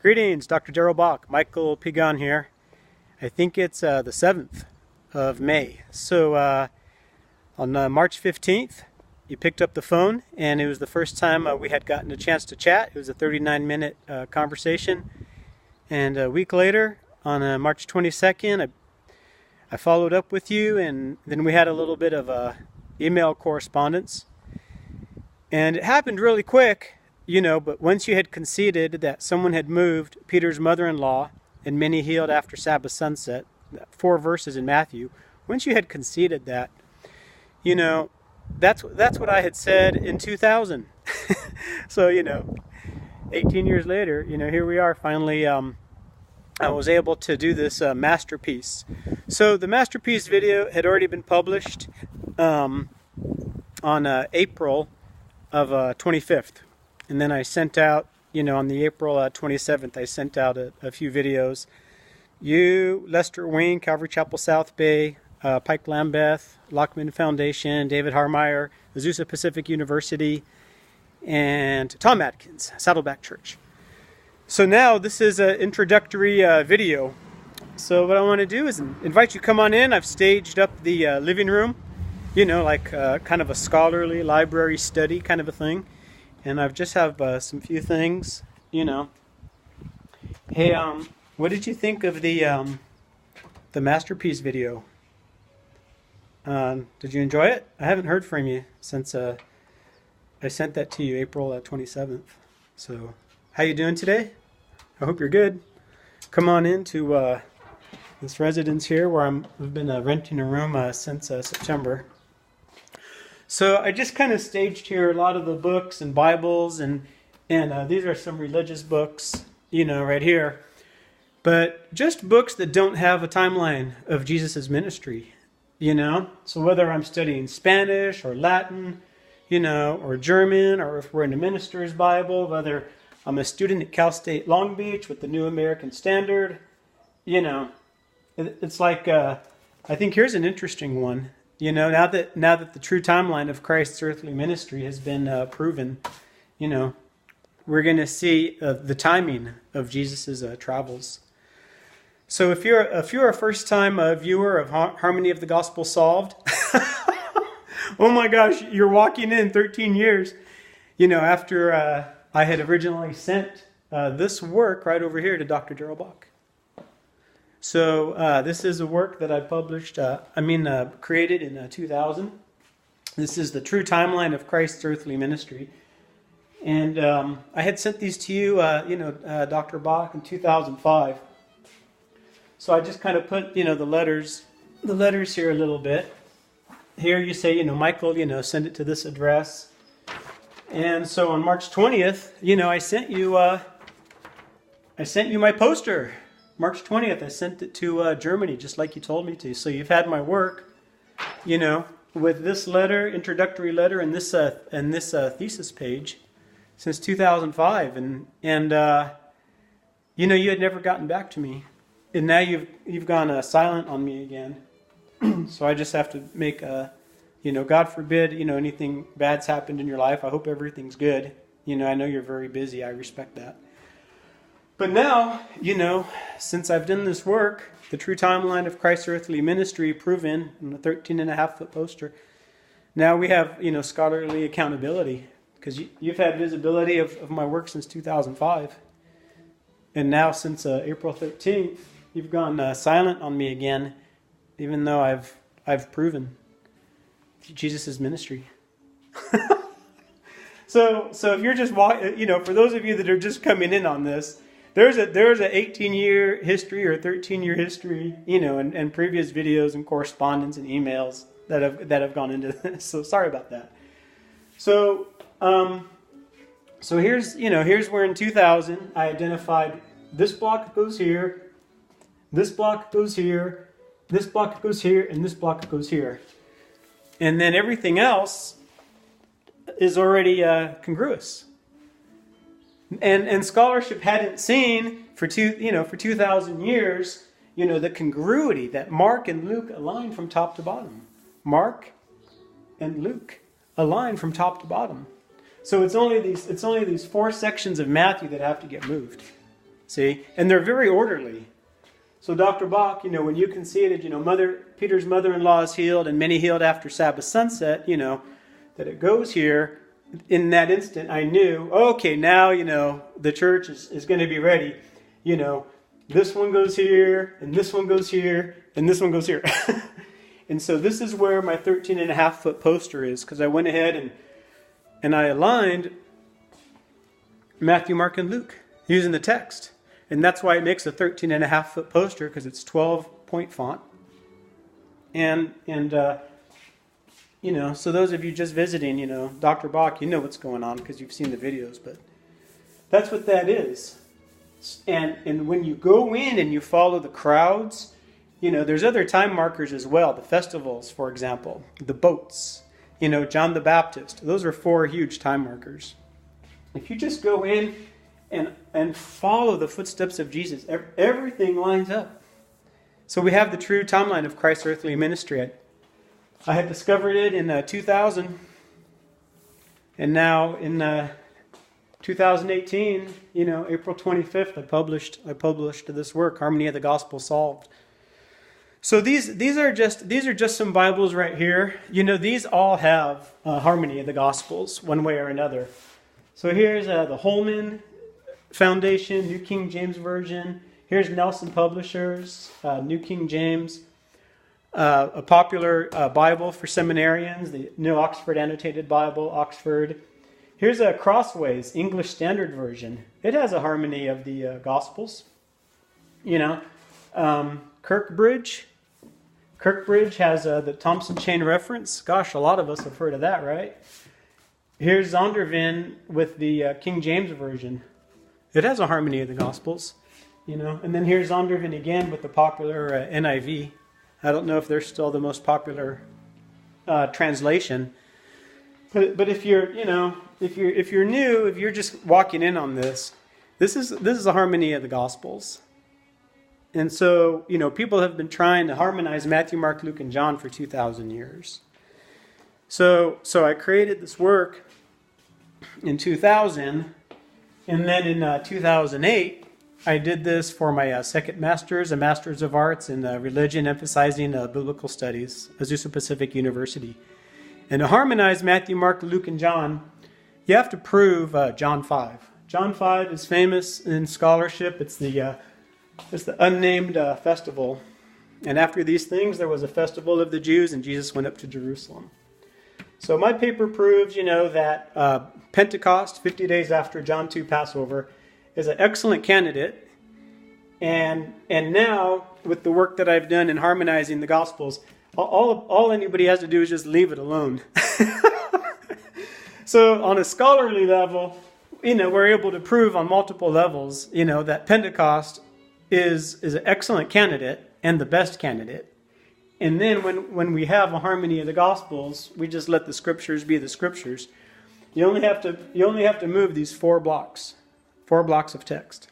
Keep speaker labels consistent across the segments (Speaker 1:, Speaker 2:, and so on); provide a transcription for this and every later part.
Speaker 1: Greetings, Dr. Darrell Bock, Bock Pigon here. I think it's the 7th of May. So on March 15th, you picked up the phone, and it was the first time we had gotten a chance to chat. It was a 39-minute conversation. And a week later, on March 22nd, I followed up with you, and then we had a little bit of email correspondence. And it happened really quick. But once you had conceded that someone had moved Peter's mother-in-law and many healed after Sabbath sunset, 4 verses in Matthew, once you had conceded that, that's what I had said in 2000. So, 18 years later, here we are finally. I was able to do this masterpiece. So the masterpiece video had already been published on April of 25th. And then I sent out, on the April 27th, I sent out a few videos. You, Lester Wayne, Calvary Chapel South Bay, Pike Lambeth, Lockman Foundation, David Harmeyer, Azusa Pacific University, and Tom Atkins, Saddleback Church. So now this is an introductory video. So what I want to do is invite you to come on in. I've staged up the living room, like kind of a scholarly library study kind of a thing. And I just have some few things, Hey, what did you think of the masterpiece video? Did you enjoy it? I haven't heard from you since I sent that to you April 27th. So, how you doing today? I hope you're good. Come on into this residence here where I've been renting a room since September. So I just kind of staged here a lot of the books and Bibles, and these are some religious books, right here. But just books that don't have a timeline of Jesus' ministry, So whether I'm studying Spanish or Latin, or German, or if we're in a minister's Bible, whether I'm a student at Cal State Long Beach with the New American Standard, it's like, I think here's an interesting one. Now that the true timeline of Christ's earthly ministry has been proven, we're going to see the timing of Jesus' travels. So if you're a first-time viewer of Harmony of the Gospel Solved, oh my gosh, you're walking in 13 years, after I had originally sent this work right over here to Dr. Darrell Bock. So this is a work that I published, created in 2000. This is the true timeline of Christ's earthly ministry. And I had sent these to you, Dr. Bock, in 2005. So I just kind of put, the letters here a little bit. Here you say, Michael, send it to this address. And so on March 20th, I sent you my poster. March 20th, I sent it to Germany, just like you told me to. So you've had my work, with this letter, introductory letter, and this thesis page since 2005, and you had never gotten back to me, and now you've gone silent on me again. So I just have to make God forbid, anything bad's happened in your life. I hope everything's good. I know you're very busy. I respect that. But now, since I've done this work, the true timeline of Christ's earthly ministry proven in a 13.5-foot poster, now we have, scholarly accountability, because you've had visibility of my work since 2005. And now since April 13th, you've gone silent on me again, even though I've proven Jesus' ministry. So if you're just for those of you that are just coming in on this, there's a 18-year history or 13-year history, and previous videos and correspondence and emails that have gone into this. So sorry about that. So here's where in 2000 I identified this block goes here, this block goes here, this block goes here, and this block goes here, and then everything else is already congruous. And scholarship hadn't seen for 2,000 years, the congruity that Mark and Luke align from top to bottom. Mark and Luke align from top to bottom. So it's only these 4 sections of Matthew that have to get moved. See? And they're very orderly. So Dr. Bock, when you conceded, Peter's mother-in-law is healed and many healed after Sabbath sunset, that it goes here. In that instant, I knew, okay, now, the church is going to be ready. This one goes here, and this one goes here, and this one goes here. And so this is where my 13.5-foot poster is, because I went ahead and I aligned Matthew, Mark, and Luke using the text. And that's why it makes a 13.5-foot poster, because it's 12-point font. And so those of you just visiting, Dr. Bock, you know what's going on because you've seen the videos. But that's what that is. And when you go in and you follow the crowds, there's other time markers as well. The festivals, for example. The boats. John the Baptist. Those are 4 huge time markers. If you just go in and follow the footsteps of Jesus, everything lines up. So we have the true timeline of Christ's earthly ministry. I had discovered it in 2000, and now in 2018, April 25th, I published this work, Harmony of the Gospel Solved. So these are just some Bibles right here. These all have Harmony of the Gospels, one way or another. So here's the Holman Foundation, New King James Version. Here's Nelson Publishers, New King James. A popular Bible for seminarians, the New Oxford Annotated Bible, Oxford. Here's a Crossways, English Standard Version. It has a harmony of the Gospels. Kirkbridge. Kirkbridge has the Thompson Chain Reference. Gosh, a lot of us have heard of that, right? Here's Zondervan with the King James Version. It has a harmony of the Gospels. And then here's Zondervan again with the popular NIV. I don't know if they're still the most popular translation, but if you're new, if you're just walking in on this is a harmony of the Gospels, and so people have been trying to harmonize Matthew, Mark, Luke, and John for 2,000 years. So I created this work in 2000, and then in 2008. I did this for my second master's, a Master's of Arts in Religion, emphasizing biblical studies, Azusa Pacific University. And to harmonize Matthew, Mark, Luke, and John, you have to prove John 5. John 5 is famous in scholarship. It's the unnamed festival. And after these things, there was a festival of the Jews, and Jesus went up to Jerusalem. So my paper proves, that Pentecost, 50 days after John 2 Passover, is an excellent candidate, and now with the work that I've done in harmonizing the Gospels, all anybody has to do is just leave it alone. So on a scholarly level, we're able to prove on multiple levels, that Pentecost is an excellent candidate and the best candidate. And then when we have a harmony of the Gospels, we just let the Scriptures be the Scriptures. You only have to move these 4 blocks. 4 blocks of text.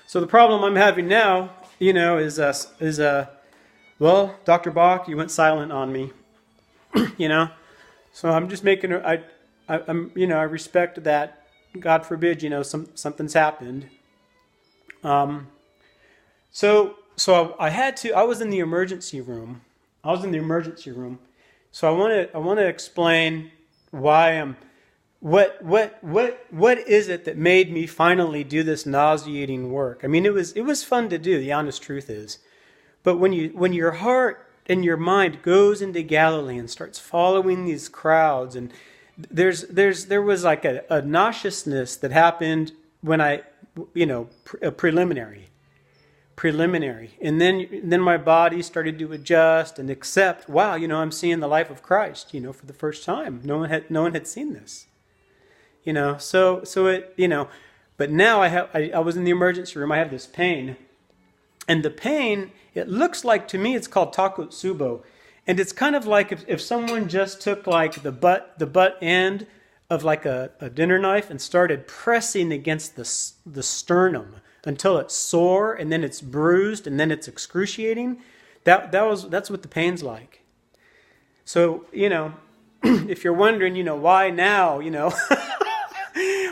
Speaker 1: So the problem I'm having now, is Dr. Bock, you went silent on me, So I'm just making, I respect that. God forbid, something's happened. So I was in the emergency room. So I want to explain why What is it that made me finally do this nauseating work? I mean, it was fun to do, the honest truth is. But when your heart and your mind goes into Galilee and starts following these crowds, and there was like a nauseousness that happened when I, a preliminary. And then my body started to adjust and accept, wow, I'm seeing the life of Christ, for the first time. No one had seen this. So it, but now I was in the emergency room. I have this pain, and the pain, it looks like, to me, it's called takotsubo, and it's kind of like if someone just took like the butt end of like a dinner knife and started pressing against the sternum until it's sore, and then it's bruised, and then it's excruciating. That's what the pain's like. So if you're wondering, why now,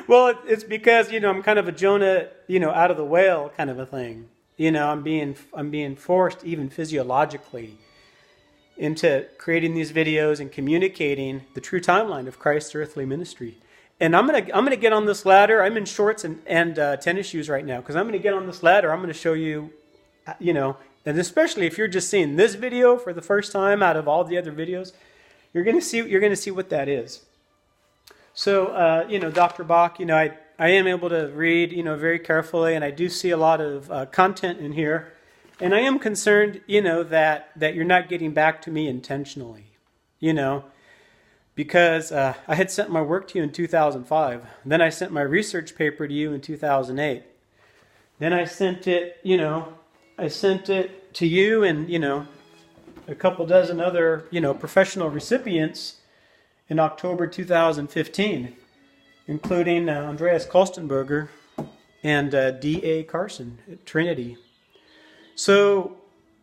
Speaker 1: Well, it's because, I'm kind of a Jonah, out of the whale kind of a thing. I'm being forced even physiologically into creating these videos and communicating the true timeline of Christ's earthly ministry. And I'm gonna get on this ladder. I'm in shorts and tennis shoes right now because I'm gonna get on this ladder. I'm gonna show you, and especially if you're just seeing this video for the first time out of all the other videos, you're gonna see what that is. So, Dr. Bock, I am able to read, very carefully, and I do see a lot of content in here. And I am concerned, that you're not getting back to me intentionally, because I had sent my work to you in 2005. Then I sent my research paper to you in 2008. Then I sent it, to you and, a couple dozen other, professional recipients in October 2015, including Andreas Kostenberger and D.A. Carson at Trinity. So,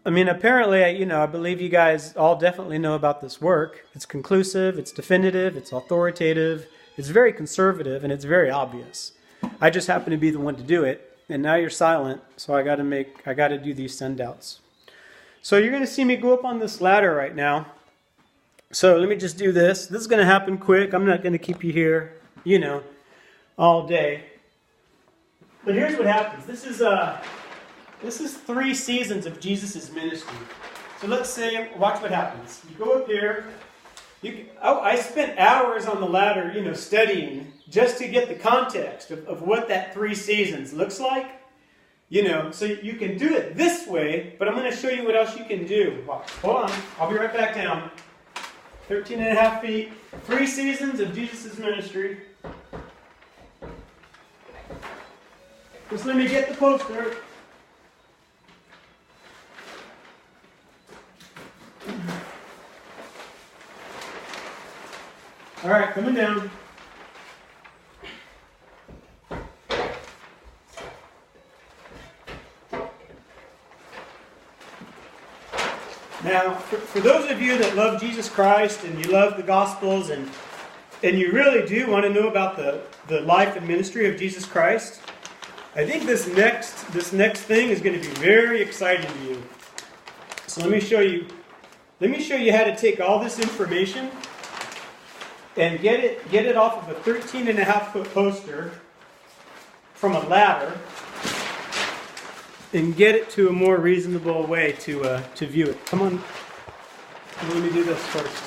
Speaker 1: apparently, I believe you guys all definitely know about this work. It's conclusive, it's definitive, it's authoritative, it's very conservative, and it's very obvious. I just happen to be the one to do it, and now you're silent, so I got to do these send-outs. So you're going to see me go up on this ladder right now. So let me just do this. This is going to happen quick. I'm not going to keep you here, all day. But here's what happens. This is 3 seasons of Jesus' ministry. So let's say, watch what happens. You go up here. I spent hours on the ladder, studying just to get the context of what that 3 seasons looks like. So you can do it this way, but I'm going to show you what else you can do. Watch. Hold on. I'll be right back down. 13 and a half feet. 3 seasons of Jesus' ministry. Just let me get the poster. All right, coming down. Now, for those of you that love Jesus Christ and you love the Gospels and you really do want to know about the life and ministry of Jesus Christ, I think this next thing is going to be very exciting to you. So let me show you how to take all this information and get it off of a 13.5-foot poster from a ladder and get it to a more reasonable way to view it. Come on. Let me do this first.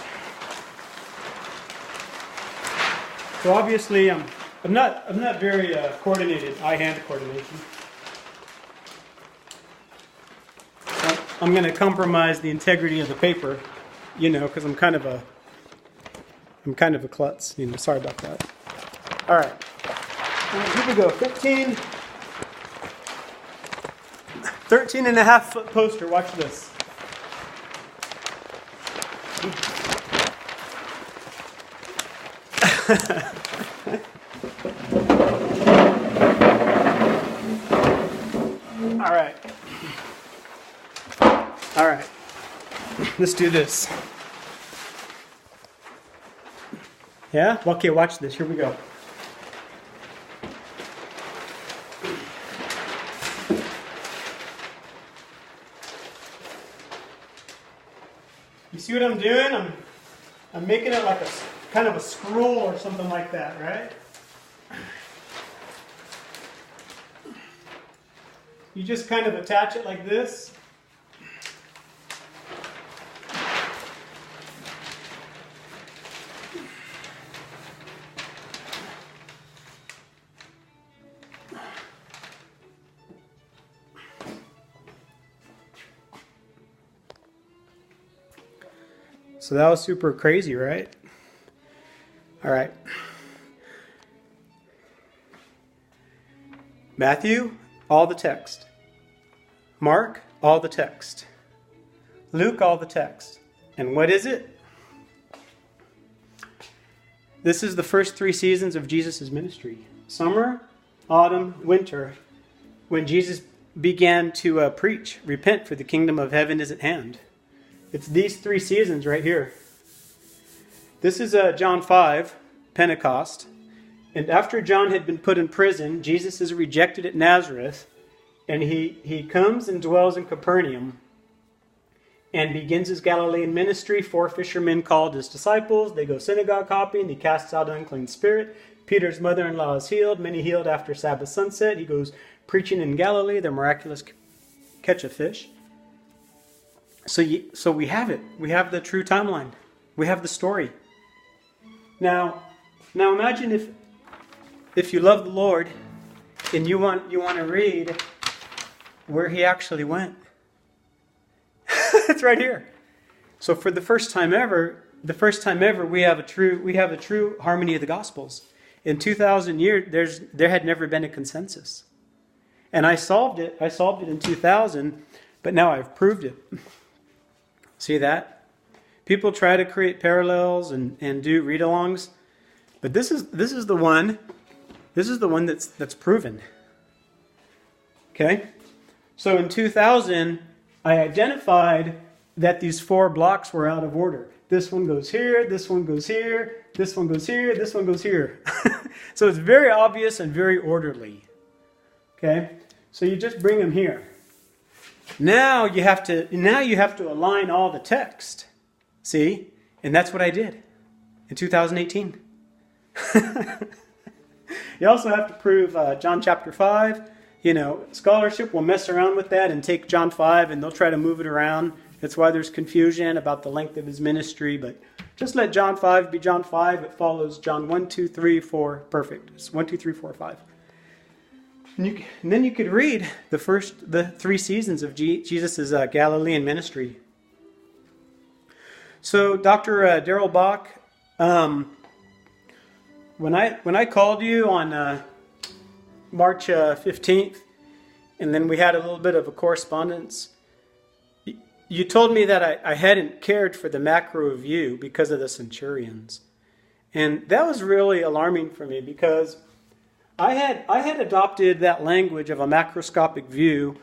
Speaker 1: So obviously I'm not very coordinated, eye-hand coordination. So I'm going to compromise the integrity of the paper, because I'm kind of a klutz. Sorry about that. All right. Here we go. 13.5-foot poster. Watch this. All right. Let's do this. Yeah? Okay, watch this. Here we go. You see what I'm doing? I'm making it like a kind of a scroll or something like that, right? You just kind of attach it like this. So that was super crazy, right? All right. Matthew, all the text. Mark, all the text. Luke, all the text. And what is it? This is the first 3 seasons of Jesus' ministry. Summer, autumn, winter, when Jesus began to preach, repent, for the kingdom of heaven is at hand. It's these 3 seasons right here. This is John 5, Pentecost. And after John had been put in prison, Jesus is rejected at Nazareth, and he comes and dwells in Capernaum and begins his Galilean ministry. 4 fishermen called his disciples. They go synagogue hopping. He casts out an unclean spirit. Peter's mother-in-law is healed. Many healed after Sabbath sunset. He goes preaching in Galilee, the miraculous catch of fish. So we have it. We have the true timeline. We have the story. Now imagine if you love the Lord and you want to read where he actually went. It's right here. So for the first time ever, we have a true harmony of the Gospels. In 2,000 years, there had never been a consensus. And I solved it in 2000, but now I've proved it. See that? People try to create parallels and do read-alongs, but this is the one that's proven. Okay? So in 2000, I identified that these 4 blocks were out of order. This one goes here, this one goes here, this one goes here, this one goes here. So it's very obvious and very orderly. Okay? So you just bring them here. Now you have to align all the text. See? And that's what I did in 2018. You also have to prove John chapter 5. Scholarship will mess around with that and take John 5 and they'll try to move it around. That's why there's confusion about the length of his ministry. But just let John 5 be John 5. It follows John 1, 2, 3, 4. Perfect. It's 1, 2, 3, 4, 5. And then you could read the 3 seasons of Jesus' Galilean ministry. So Dr. Darrell Bock, when I called you on March 15th, and then we had a little bit of a correspondence, you told me that I hadn't cared for the macro view because of the centurions. And that was really alarming for me because I had adopted that language of a macroscopic view,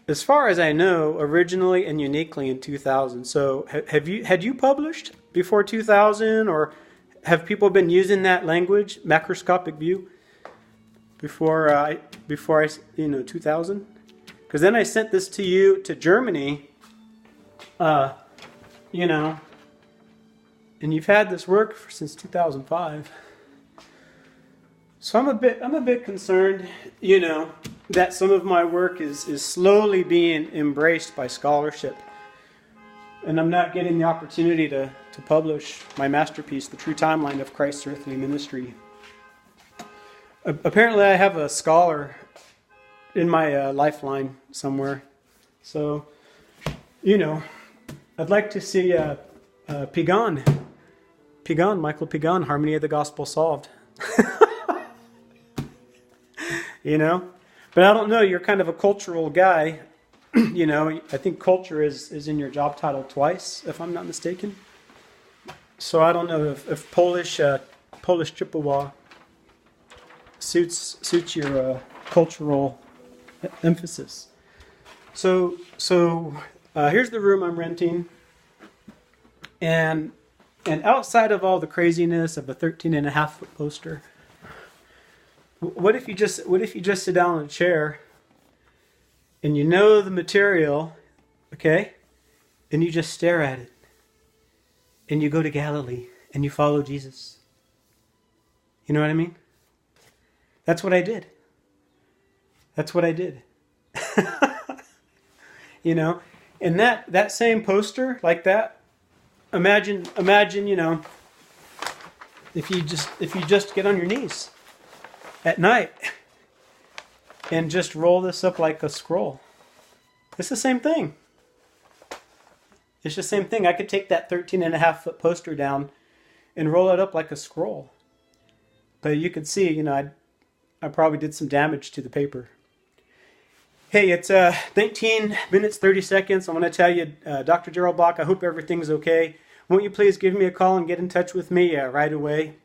Speaker 1: as far as I know, originally and uniquely in 2000. So had you published before 2000, or have people been using that language, macroscopic view, before I 2000? Because then I sent this to you to Germany, and you've had this work since 2005. So I'm a bit concerned, that some of my work is slowly being embraced by scholarship. And I'm not getting the opportunity to publish my masterpiece, The True Timeline of Christ's Earthly Ministry. Apparently I have a scholar in my lifeline somewhere. So, I'd like to see Pigon, Michael Pigon, Harmony of the Gospel Solved. But I don't know, you're kind of a cultural guy. I think culture is in your job title twice, if I'm not mistaken. So I don't know if Polish Chippewa suits your cultural emphasis. So here's the room I'm renting, and outside of all the craziness of a 13.5-foot poster, what if you just sit down in a chair and you know the material, okay, and you just stare at it, and you go to Galilee and you follow Jesus? You know what I mean? That's what I did. And that same poster like that, imagine, if you just get on your knees at night and just roll this up like a scroll. It's the same thing. It's the same thing. I could take that 13.5-foot poster down and roll it up like a scroll. But you can see, I probably did some damage to the paper. Hey, it's 19 minutes, 30 seconds. I want to tell you, Dr. Darrell Bock, I hope everything's okay. Won't you please give me a call and get in touch with me right away?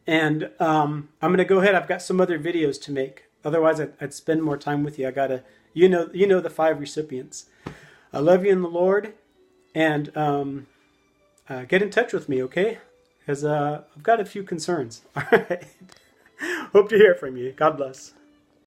Speaker 1: And I'm going to go ahead. I've got some other videos to make. Otherwise, I'd spend more time with you. I got to, the 5 recipients. I love you in the Lord. And get in touch with me, okay? because I've got a few concerns. All right. Hope to hear from you. God bless.